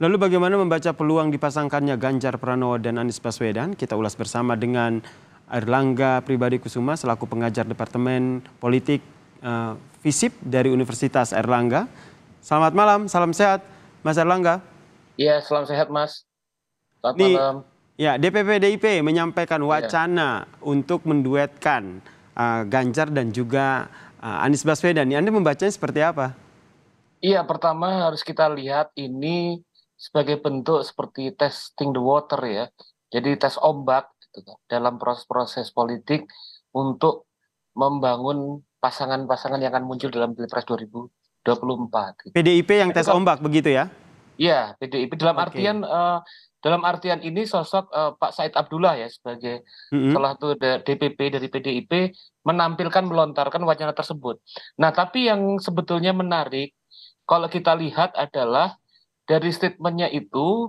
Lalu bagaimana membaca peluang dipasangkannya Ganjar Pranowo dan Anies Baswedan? Kita ulas bersama dengan Airlangga Pribadikusuma selaku pengajar Departemen Politik FISIP dari Universitas Airlangga. Selamat malam, salam sehat Mas Airlangga. Iya, salam sehat Mas. Selamat Nih, malam. ya DPP PDIP menyampaikan Iya, wacana untuk menduetkan Ganjar dan juga Anies Baswedan. Anda membacanya seperti apa? iya, pertama harus kita lihat ini sebagai bentuk seperti testing the water ya. Jadi tes ombak gitu kan, dalam proses-proses politik untuk membangun pasangan-pasangan yang akan muncul dalam Pilpres 2024 gitu. PDIP yang Itu tes kan, ombak begitu ya? iya, PDIP Oke. dalam artian ini sosok Pak Said Abdullah ya sebagai Mm-mm. salah satu DPP dari PDIP menampilkan melontarkan wacana tersebut. Nah, tapi yang sebetulnya menarik kalau kita lihat adalah dari statementnya itu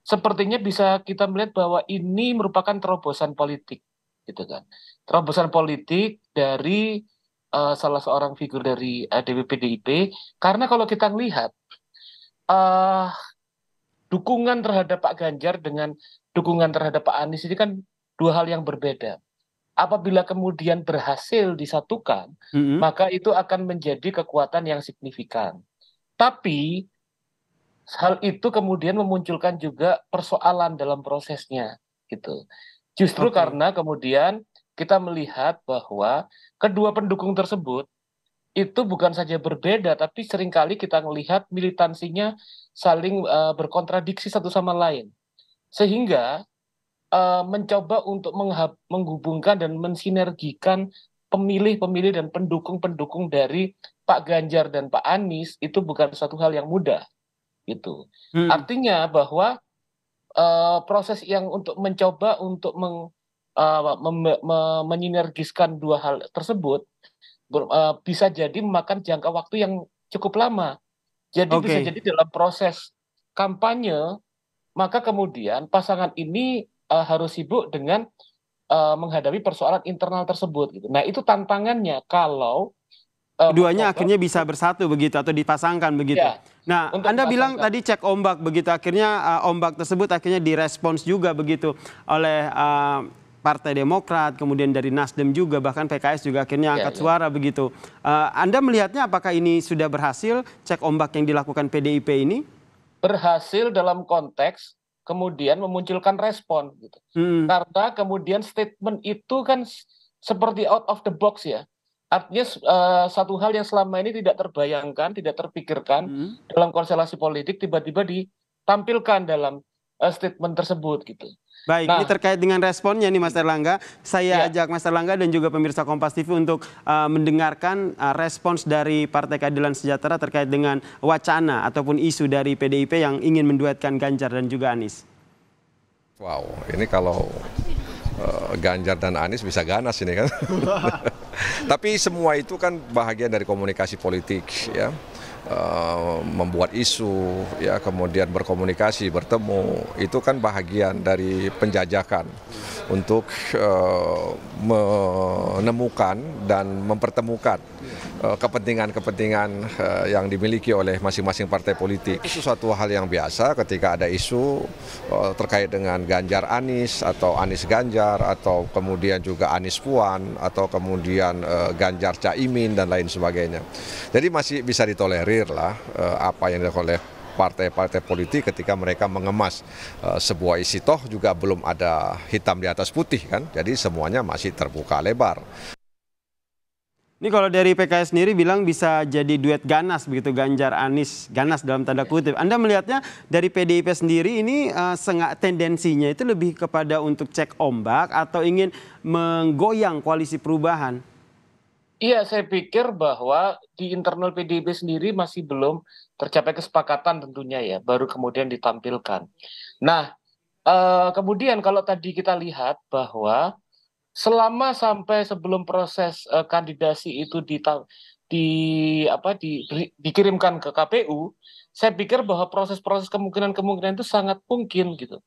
sepertinya bisa kita melihat bahwa ini merupakan terobosan politik gitu kan. Terobosan politik dari salah seorang figur dari DPP PDIP karena kalau kita lihat eh dukungan terhadap Pak Ganjar dengan dukungan terhadap Pak Anies ini kan dua hal yang berbeda. Apabila kemudian berhasil disatukan, Mm-mm. maka itu akan menjadi kekuatan yang signifikan. Tapi hal itu kemudian memunculkan juga persoalan dalam prosesnya, gitu. Justru Oke. karena kemudian kita melihat bahwa kedua pendukung tersebut itu bukan saja berbeda, tapi seringkali kita melihat militansinya saling berkontradiksi satu sama lain. Sehingga mencoba untuk menghubungkan dan mensinergikan pemilih-pemilih dan pendukung-pendukung dari Pak Ganjar dan Pak Anies itu bukan suatu hal yang mudah gitu. Mm. Artinya bahwa proses yang untuk mencoba untuk menyinergiskan dua hal tersebut bisa jadi memakan jangka waktu yang cukup lama. Jadi bisa Oke. jadi dalam proses kampanye maka kemudian pasangan ini harus sibuk dengan menghadapi persoalan internal tersebut gitu. Nah, itu tantangannya kalau Keduanya mencoba akhirnya bisa untuk bersatu begitu atau dipasangkan begitu. ya Nah, untuk Anda bilang dipasangkan. tadi cek ombak begitu, akhirnya ombak tersebut akhirnya direspons juga begitu oleh Partai Demokrat, kemudian dari Nasdem juga, bahkan PKS juga akhirnya Ya, angkat ya. suara begitu. Anda melihatnya apakah ini sudah berhasil cek ombak yang dilakukan PDIP ini? Berhasil dalam konteks kemudian memunculkan respon gitu. Hmm. Karena kemudian statement itu kan seperti out of the box ya. Artinya satu hal yang selama ini tidak terbayangkan, tidak terpikirkan Hmm. dalam konstelasi politik tiba-tiba ditampilkan dalam statement tersebut gitu. Baik, ini Nah, terkait dengan responnya nih Mas Erlangga. Saya ya, ajak Mas Erlangga dan juga pemirsa Kompas TV untuk mendengarkan respons dari Partai Keadilan Sejahtera terkait dengan wacana ataupun isu dari PDIP yang ingin menduetkan Ganjar dan juga Anies. Wow, ini kalau Ganjar dan Anies bisa ganas ini kan. Tapi semua itu kan bahagian dari komunikasi politik ya. Membuat isu ya, kemudian berkomunikasi, bertemu, itu kan bahagian dari penjajakan untuk menemukan dan mempertemukan kepentingan-kepentingan yang dimiliki oleh masing-masing partai politik. Itu suatu hal yang biasa ketika ada isu terkait dengan Ganjar Anies atau Anies Ganjar atau kemudian juga Anies Puan atau kemudian Ganjar Caimin dan lain sebagainya. Jadi masih bisa ditolerir lah apa yang dilakukan oleh partai-partai politik ketika mereka mengemas sebuah isi, toh juga belum ada hitam di atas putih kan, jadi semuanya masih terbuka lebar. Ini kalau dari PKS sendiri bilang bisa jadi duet ganas begitu, Ganjar Anies, ganas dalam tanda kutip. Anda melihatnya dari PDIP sendiri ini tendensinya itu lebih kepada untuk cek ombak atau ingin menggoyang koalisi perubahan? iya, saya pikir bahwa di internal PDIP sendiri masih belum tercapai kesepakatan tentunya ya, baru kemudian ditampilkan. Nah, kemudian kalau tadi kita lihat bahwa selama sampai sebelum proses kandidasi itu di dikirimkan ke KPU, saya pikir bahwa proses-proses kemungkinan-kemungkinan itu sangat mungkin gitu.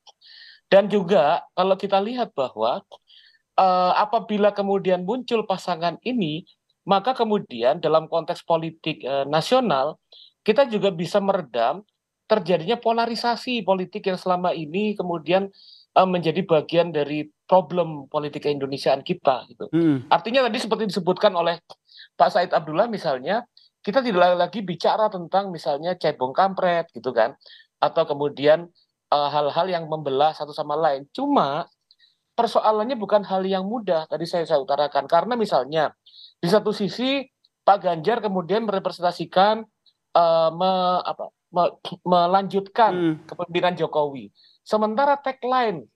Dan juga kalau kita lihat bahwa apabila kemudian muncul pasangan ini, maka kemudian dalam konteks politik nasional kita juga bisa meredam terjadinya polarisasi politik yang selama ini kemudian menjadi bagian dari problem politik keindonesiaan kita gitu. Artinya tadi seperti disebutkan oleh Pak Said Abdullah misalnya, kita tidak lagi bicara tentang misalnya cebong kampret gitu kan, atau kemudian hal-hal yang membelah satu sama lain. Cuma persoalannya bukan hal yang mudah tadi saya utarakan, karena misalnya di satu sisi Pak Ganjar kemudian merepresentasikan melanjutkan kepemimpinan Jokowi. Sementara tagline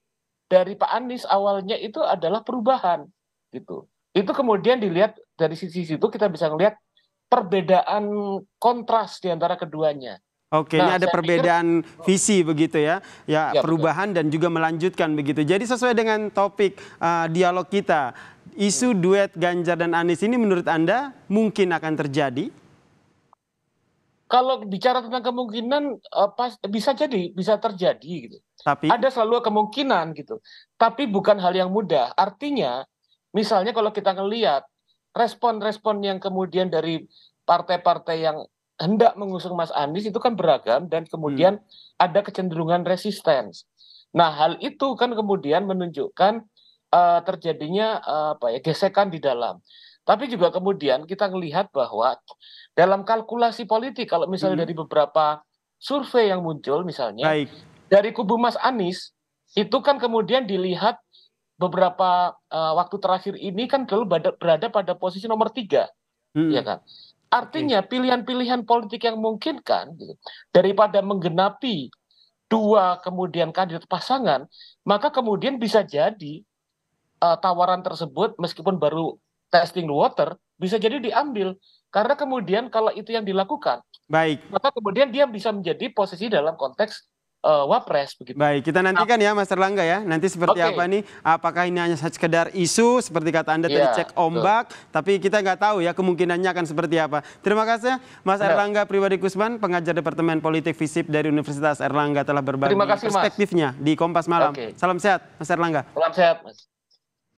dari Pak Anies awalnya itu adalah perubahan, gitu. Itu kemudian dilihat dari sisi situ kita bisa melihat perbedaan kontras di antara keduanya. Oke, ini ada perbedaan visi begitu ya, Ya, perubahan dan juga melanjutkan begitu. Jadi sesuai dengan topik dialog kita, isu duet Ganjar dan Anies ini menurut Anda mungkin akan terjadi? Kalau bicara tentang kemungkinan bisa jadi, bisa terjadi gitu. Tapi ada selalu kemungkinan gitu. Tapi bukan hal yang mudah. Artinya, misalnya kalau kita ngelihat respon-respon yang kemudian dari partai-partai yang hendak mengusung Mas Anies itu kan beragam dan kemudian ada kecenderungan resistance. Nah, hal itu kan kemudian menunjukkan terjadinya gesekan di dalam. Tapi juga kemudian kita melihat bahwa dalam kalkulasi politik, kalau misalnya dari beberapa survei yang muncul misalnya, dari kubu Mas Anies, itu kan kemudian dilihat beberapa waktu terakhir ini kan selalu berada pada posisi nomor 3. Ya kan? Artinya pilihan-pilihan politik yang memungkinkan gitu, daripada menggenapi 2 kemudian kandidat pasangan, maka kemudian bisa jadi tawaran tersebut meskipun baru testing the water bisa jadi diambil, karena kemudian kalau itu yang dilakukan, maka kemudian dia bisa menjadi posisi dalam konteks wapres begitu. Baik, kita nantikan ya Mas Erlangga ya. Nanti seperti apa nih? Apakah ini hanya sekedar isu seperti kata Anda tadi cek ombak, tapi kita nggak tahu ya kemungkinannya akan seperti apa. Terima kasih Mas Erlangga Pribadi Kusman, pengajar Departemen Politik FISIP dari Universitas Erlangga telah berbagi perspektifnya di Kompas Malam. Salam sehat Mas Erlangga. Salam sehat Mas.